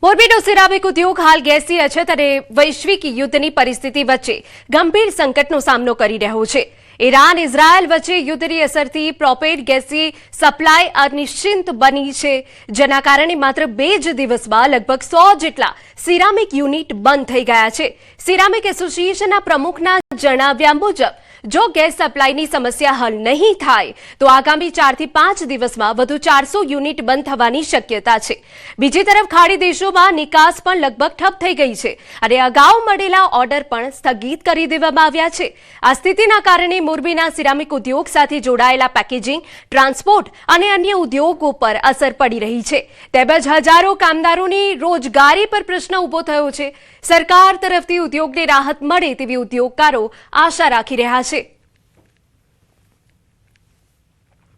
મોરબીનો ceramic ઉદ્યોગ હાલ ગેસની અછત અને વૈશ્વિક યુદ્ધની પરિસ્થિતિ વચ્ચે ગંભીર સંકટનો સામનો કરી રહ્યો છે। ઈરાન ઇઝરાયલ વચ્ચે યુદ્ધની અસરથી પ્રોપેડ ગેસની સપ્લાય અનિશ્ચિત બની છે, જેના કારણે માત્ર 2 જ દિવસમાં લગભગ 100 જેટલા સિરામિક યુનિટ બંધ થઈ ગયા છે। સિરામિક એસોસિએશનના પ્રમુખના જણાવ્યા મુજબ જો ગેસ સપ્લાયની સમસ્યા હલ નહીં થાય તો આગામી 4 થી 5 દિવસમાં વધુ 400 યુનિટ બંધ થવાની શક્યતા છે। બીજી તરફ ખાડી દેશોમાં નિકાસ પણ લગભગ ઠપ થઈ ગઈ છે અને અગાઉ મળેલા ઓર્ડર પણ સ્થગિત કરી દેવામાં આવ્યા છે। આ સ્થિતિના કારણે મોરબીના સિરામિક ઉદ્યોગ સાથે જોડાયેલા પેકેજિંગ, ટ્રાન્સપોર્ટ અને અન્ય ઉદ્યોગો પર અસર પડી રહી છે, તેમજ હજારો કામદારોની રોજગારી પર પ્રશ્ન ઉભો થયો છે। સરકાર તરફથી ઉદ્યોગને રાહત મળે તેવી ઉદ્યોગકારો આશા રાખી રહ્યા છે।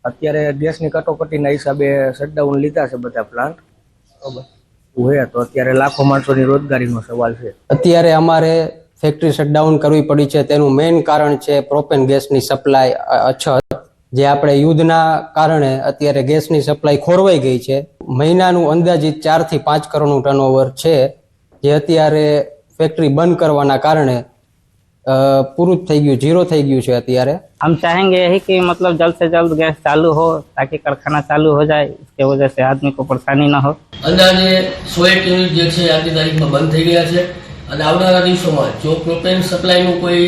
અત્યારે ગેસની કટોકટીના હિસાબે શટડાઉન લીધા છે બધા પ્લાન્ટ, બરાબર તો અત્યારે લાખો માણસોની રોજગારીનો સવાલ છે। અત્યારે અમારે ફેક્ટરી શટડાઉન કરવી પડી છે, તેનું મેઇન કારણ છે પ્રોપેન ગેસની સપ્લાય અછત, જે આપણે યુદ્ધના કારણે અત્યારે ગેસની સપ્લાય ખોરવાઈ ગઈ છે। મહિનાનું અંદાજિત 4 થી 5 કરોડનું ટર્નઓવર છે, જે અત્યારે ફેક્ટરી બંધ करवाना કારણે पूरा થઈ ગયું, जीरो થઈ ગયું છે। અત્યારે हम चाहेंगे यही कि मतलब जल्द से जल्द गैस चालू हो ताकि कारखाना चालू हो जाए, इसके वजह से आदमी को परेशानी न हो। अंदाजे 100 યુનિટ જે છે આજની તારીખમાં બંધ થઈ ગયા છે અને આવનારા દિવસોમાં જો પ્રોપેન સપ્લાયનું કોઈ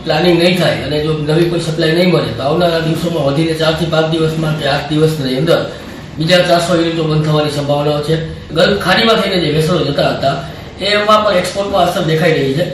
પ્લાનિંગ નહીં થાય અને જો નવી કોઈ સપ્લાય નહીં મળે તો આવનારા દિવસોમાં વધીને 4 થી 5 દિવસમાં કે 8 દિવસની અંદર બીજા 400 યુનિટો બંધ થવાની સંભાવનાઓ છે। ગલ્ફ ખાડીમાં થઈને જે વેસલો જતા હતા એમાં પણ એક્સપોર્ટમાં અસર દેખાઈ રહી છે।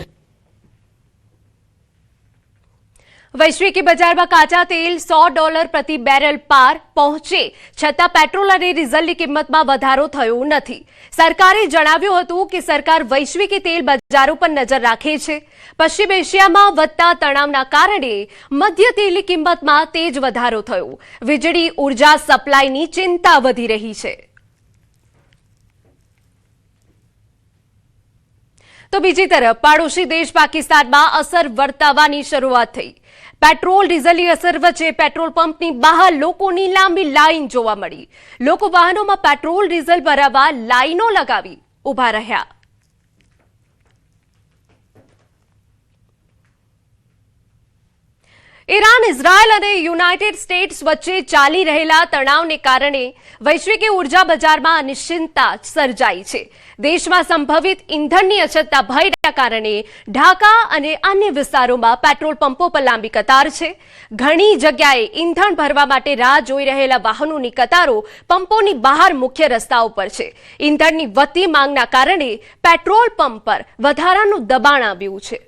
વૈશ્વિક બજારમાં કાચા તેલ $100 પ્રતિ બેરલ પાર પહોંચે છતાં પેટ્રોલ અને ડીઝલની કિંમતમાં વધારો થયો નથી। સરકારે જણાવ્યું હતું કે સરકાર વૈશ્વિક તેલ બજારો પર નજર રાખે છે। પશ્ચિમ એશિયામાં વધતા તણાવના કારણે મધ્ય તેલની કિંમતમાં તેજ વધારો થયો। વીજળી ઉર્જા સપ્લાયની ચિંતા વધી રહી છે। તો બીજી તરફ પાડોશી દેશ પાકિસ્તાનમાં અસર વર્તાવાની શરૂઆત થઈ। પેટ્રોલ ડીઝલની અસર વચ્ચે પેટ્રોલ પંપની બહાર લોકોની લાંબી લાઈન જોવા મળી। લોકો વાહનોમાં પેટ્રોલ ડીઝલ ભરાવવા લાઈનો લગાવી ઉભા રહ્યા। ઈરાન, ઇઝરાયલ અને યુનાઇટેડ સ્ટેટ્સ વચ્ચે ચાલી રહેલા તણાવને કારણે વૈશ્વિક ઉર્જા બજારમાં અનિશ્ચિતતા સર્જાઈ છે। દેશમાં સંભવિત ઇંધણની અછતના ભયના કારણે ઢાકા અને અન્ય વિસ્તારોમાં પેટ્રોલ પંપો પર લાંબી કતાર છે। ઘણી જગ્યાએ ઇંધણ ભરવા માટે રાહ જોઈ રહેલા વાહનોની કતારો પંપોની બહાર મુખ્ય રસ્તાઓ પર છે। ઇંધણની વધતી માંગના કારણે પેટ્રોલ પંપ પર વધારાનું દબાણ આવ્યું છે।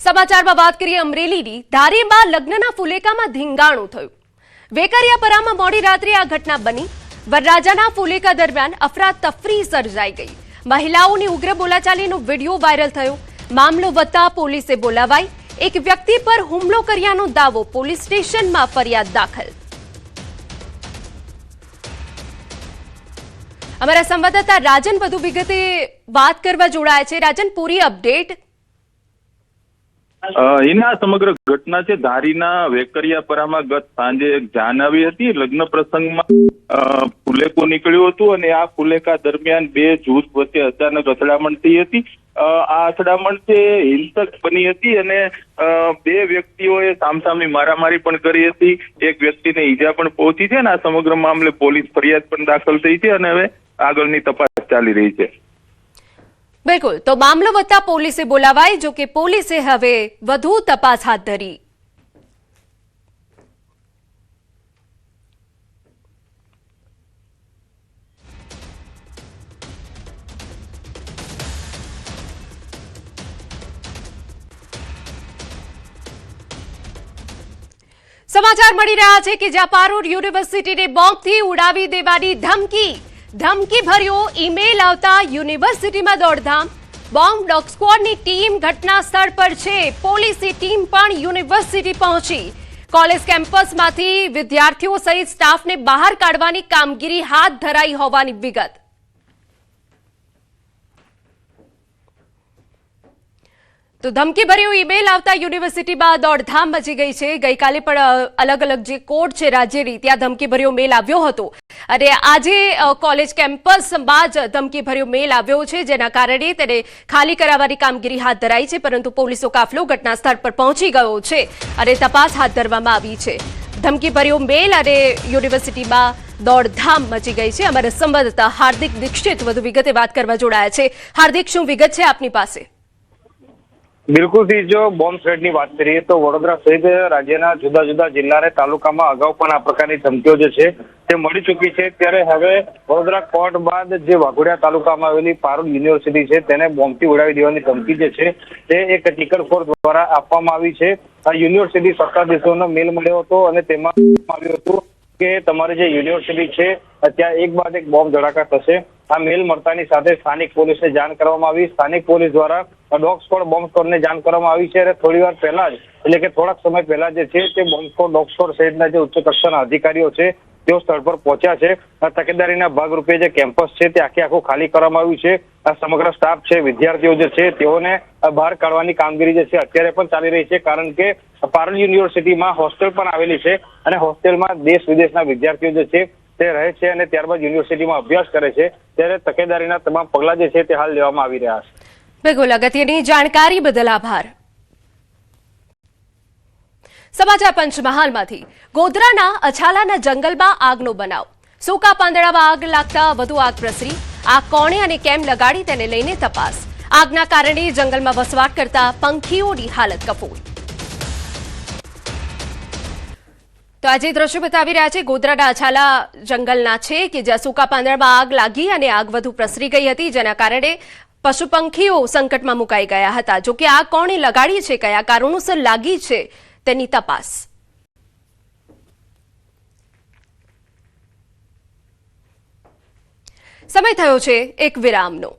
સમાચારમાં વાત કરીએ અમરેલીની। ધારીમાં લગ્નના ફુલેકામાં ધીંગાણું થયું। વેકરિયાપરામાં મોડી રાત્રે આ ઘટના બની। વરરાજાના ફુલેકા દરમિયાન અફરાતફરી સર્જાઈ ગઈ। મહિલાઓની ઉગ્ર બોલાચાલીનો વિડીયો વાયરલ થયો। મામલો વધતા પોલીસે બોલાવાઈ। એક વ્યક્તિ પર હુમલો કર્યાનો દાવો, પોલીસ સ્ટેશનમાં ફરિયાદ દાખલ। અમારા સંવાદદાતા રાજન વધુ વિગતે વાત કરવા જોડાયા છે। રાજન, પૂરી અપડેટ। એના સમગ્ર ઘટના છે ધારીના વેકરિયાપરામાં ગત સાંજે એક જાન આવી હતી। લગ્ન પ્રસંગમાં ફુલેકો નીકળ્યું હતું અને આ ફુલેકા દરમિયાન 2 જૂથ વચ્ચે અચાનક અથડામણ થઈ હતી। આ અથડામણ છે હિંસક બની હતી અને 2 વ્યક્તિઓએ સામસામી મારામારી પણ કરી હતી। એક વ્યક્તિને ઈજા પણ પહોંચી છે અને આ સમગ્ર મામલે પોલીસ ફરિયાદ પણ દાખલ થઈ છે અને હવે આગળની તપાસ ચાલી રહી છે। બિલકુલ, તો મામલો વધતા પોલીસે બોલાવાઈ, જો કે પોલીસે હવે વધુ તપાસ હાથ ધરી। સમાચાર મળી રહ્યા છે કે જ્યાં પારૂર યુનિવર્સિટીને બોમ્બથી ઉડાવી દેવાની ધમકી ભર્યો ઈમેલ આવતા યુનિવર્સિટીમાં દોડધામ। બોમ્બ ડોગ સ્ક્વોડની ટીમ ઘટના સ્થળ પર છે। પોલીસની ટીમ પણ યુનિવર્સિટી પહોંચી। કોલેજ કેમ્પસમાંથી વિદ્યાર્થીઓ સહિત સ્ટાફને બહાર કાઢવાની કામગીરી હાથ ધરાઈ હોવાની વિગત। તો ધમકીભર્યો ઈમેલ આવતા યુનિવર્સિટીમાં દોડધામ મચી ગઈ છે. ગઈકાલે પણ અલગ અલગ જે કોર્ટ છે રાજ્યની ત્યાં ધમકીભર્યો મેલ આવ્યો હતો અને આજે કોલેજ કેમ્પસમાં જ ધમકીભર્યો મેલ આવ્યો છે, જેના કારણે તેને ખાલી કરાવવાની કામગીરી હાથ ધરાઈ છે, પરંતુ પોલીસનો કાફલો ઘટના સ્થળ પર પહોંચી ગયો છે અને તપાસ હાથ ધરવામાં આવી છે. ધમકીભર્યો મેલ અને યુનિવર્સિટીમાં દોડધામ મચી ગઈ છે. અમારા સંવાદદાતા હાર્દિક દીક્ષિત વધુ વિગતે વાત કરવા જોડાયા છે. હાર્દિક, શું વિગત છે આપની પાસે? બિલકુલ, જો બોમ્બ થ્રેટની વાત કરીએ તો વડોદરા સહિત રાજ્યના જુદા જુદા જિલ્લા અને તાલુકામાં અગાઉ પણ આ પ્રકારની ધમકીઓ જે છે તે મળી ચૂકી છે. ત્યારે હવે વડોદરા કોર્ટ બાદ જે વાઘોડિયા તાલુકામાં આવેલી પારુલ યુનિવર્સિટી છે તેને બોમ્બથી ઉડાવી દેવાની ધમકી જે છે તે એક ટીકર ફોર્સ દ્વારા આપવામાં આવી છે. આ યુનિવર્સિટી સત્તાધીશોનો મેલ મળ્યો હતો અને તેમાં આવ્યું હતું કે તમારી જે યુનિવર્સિટી છે ત્યાં એક બાદ એક બોમ્બ ધડાકા થશે. આ મેલ મળતાની સાથે સ્થાનિક પોલીસને જાણ કરવામાં આવી. સ્થાનિક પોલીસ દ્વારા ડોગ સ્ક્વોડ બોમ્બ સ્ક્વોડને જાણ કરવામાં આવી છે અને થોડી વાર પહેલા જ એટલે કે થોડાક સમય પહેલા જે છે તે બોમ્બ સ્ક્વોડ ડોગ સ્ક્વોડ સહિતના જે ઉચ્ચ કક્ષાના અધિકારીઓ છે તેઓ સ્થળ પર પહોંચ્યા છે. તકેદારીના ભાગરૂપે જે કેમ્પસ છે તે આખું ખાલી કરવામાં આવ્યું છે. સમગ્ર સ્ટાફ છે, વિદ્યાર્થીઓ જે છે તેઓને બહાર કાઢવાની કામગીરી જે છે અત્યારે પણ ચાલી રહી છે, કારણ કે પારુલ યુનિવર્સિટીમાં હોસ્ટેલ પણ આવેલી છે અને હોસ્ટેલમાં દેશ વિદેશના વિદ્યાર્થીઓ જે છે તે રહે છે અને ત્યારબાદ યુનિવર્સિટીમાં અભ્યાસ કરે છે. ત્યારે તકેદારીના તમામ પગલાં જે છે તે હાલ લેવામાં આવી રહ્યા છે. બિલકુલ, અગત્યની જાણકારી બદલ આભાર. સમાચાર પંચમહાલમાંથી ગોધરાના અછાલાના જંગલમાં આગનો બનાવ. સૂકા પાંદડામાં આગ લાગતા વધુ આગ પ્રસરી. આગ કોણે અને કેમ લગાડી તેને લઈને તપાસ. આગના કારણે જંગલમાં વસવાટ કરતા પંખીઓની હાલત કફોડી. તો આજે દ્રશ્યો બતાવી રહ્યા છે ગોધરાના અછાલા જંગલના છે કે જ્યાં સૂકા પાંદડામાં આગ લાગી અને આગ વધુ પ્રસરી ગઈ હતી, જેના કારણે પશુ પંખીઓ સંકટમાં મુકાઈ ગયા હતા. જોકે આગ કોણે લગાડી છે, કયા કારણોસર લાગી છે તેની તપાસ. સમય થયો છે એક વિરામનો.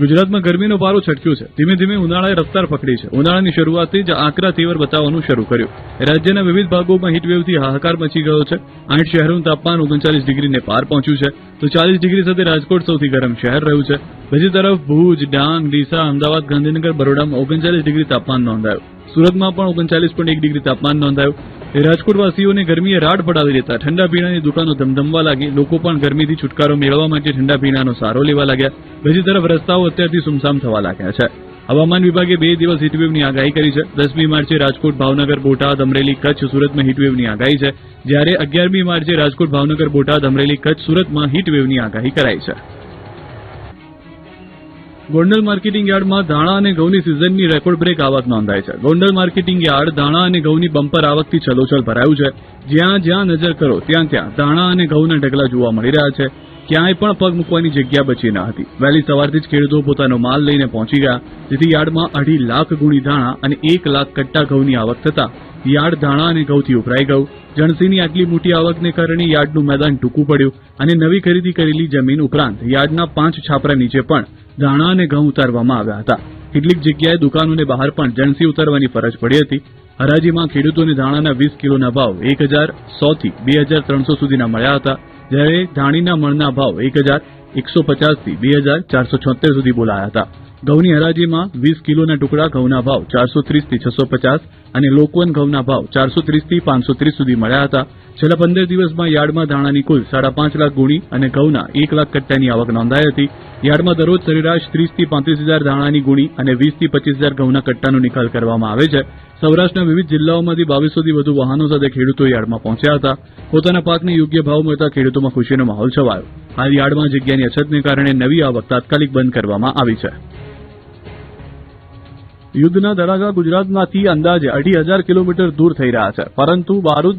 ગુજરાતમાં ગરમીનો પારો છટક્યો છે. ધીમે ધીમે ઉનાળાએ રફતાર પકડી છે. ઉનાળાની શરૂઆતથી જ આકરા તેવર બતાવવાનું શરૂ કર્યું. રાજ્યના વિવિધ ભાગોમાં હીટવેવથી હાહાકાર મચી ગયો છે. 8 શહેરોનું તાપમાન 39 ડિગ્રીને પાર પહોંચ્યું છે, તો 40 ડિગ્રી સાથે રાજકોટ સૌથી ગરમ શહેર રહ્યું છે. બીજી તરફ ભુજ, ડાંગ, ડીસા, અમદાવાદ, ગાંધીનગર, બરોડામાં 39 ડિગ્રી તાપમાન નોંધાયું. સુરતમાં પણ 39.1 ડિગ્રી તાપમાન નોંધાયું. રાજકોટવાસીઓને ગરમીએ રાડ પડાવી દેતા ઠંડા પીણાની દુકાનો ધમધમવા લાગી. લોકો પણ ગરમીથી છુટકારો મેળવવા માટે ઠંડા પીણાનો સહારો લેવા લાગ્યા. બીજી તરફ રસ્તાઓ અત્યારથી સુમસામ થવા લાગ્યા છે. હવામાન વિભાગે 2 દિવસ હીટવેવની આગાહી કરી છે. 10મી માર્ચે રાજકોટ, ભાવનગર, બોટાદ, અમરેલી, કચ્છ, સુરતમાં હીટવેવની આગાહી છે, જ્યારે 11મી માર્ચે રાજકોટ, ભાવનગર, બોટાદ, અમરેલી, કચ્છ, સુરતમાં હીટવેવની આગાહી કરાઈ છે. ગોંડલ માર્કેટિંગ યાર્ડમાં ધાણા અને ઘઉંની સિઝનની રેકોર્ડ બ્રેક આવક નોંધાઈ છે. ગોંડલ માર્કેટિંગ યાર્ડ ધાણા અને ઘઉંની બમ્પર આવકથી છલોછલ ભરાયું છે. જ્યાં જ્યાં નજર કરો ત્યાં ત્યાં ધાણા અને ઘઉંના ઢગલા જોવા મળી રહ્યા છે. ક્યાંય પણ પગ મૂકવાની જગ્યા બચી ન હતી. વહેલી સવારથી જ ખેડૂતો પોતાનો માલ લઈને પહોંચી ગયા, જેથી યાર્ડમાં 2.5 લાખ ગુણી ધાણા અને 1 લાખ કટ્ટા ઘઉંની આવક થતા યાર્ડ ધાણા અને ઘઉંથી ઉભરાઈ ગયું. જણસીની આટલી મોટી આવકને કારણે યાર્ડનું મેદાન ટૂંકું પડ્યું અને નવી ખરીદી કરેલી જમીન ઉપરાંત યાર્ડના 5 છાપરા નીચે પણ ધાણા અને ઘઉં ઉતારવામાં આવ્યા હતા. કેટલીક જગ્યાએ દુકાનોને બહાર પણ જણસી ઉતારવાની ફરજ પડી હતી. હરાજીમાં ખેડૂતોને ધાણાના 20 કિલોના ભાવ 1100 થી 2300 સુધીના મળ્યા હતા, જ્યારે ધાણીના મણના ભાવ 1150 થી 2476 સુધી બોલાયા હતા. ઘઉંની હરાજીમાં 20 કિલોના ટુકડા ઘઉંના ભાવ 430 થી 650 અને લોકવન ઘઉંના ભાવ 430 થી 530 સુધી મળ્યા હતા. છેલ્લા 15 દિવસમાં યાર્ડમાં ધાણાની કુલ 5.5 લાખ ગુણી અને ઘઉંના 1 લાખ કટ્ટાની આવક નોંધાઈ હતી. યાર્ડમાં દરરોજ સરેરાશ 30 થી 35,000 ધાણાની ગુણી અને 20 થી 25,000 ઘઉંના કટ્ટાનો નિકાલ કરવામાં આવે છે. સૌરાષ્ટ્રના વિવિધ જિલ્લાઓમાંથી 2200 થી વધુ વાહનો સાથે ખેડૂતો યાર્ડમાં પહોંચ્યા હતા. પોતાના પાકને યોગ્ય ભાવ મળતા ખેડૂતોમાં ખુશીનો માહોલ છવાયો. હાલ યાર્ડમાં જગ્યાની અછતને કારણે નવી આવક તાત્કાલિક બંધ કરવામાં આવી છે. યુદ્ધના ધડાકા ગુજરાતમાંથી અંદાજે 2,500 કિલોમીટર દૂર થઈ રહ્યા છે, પરંતુ બારૂદ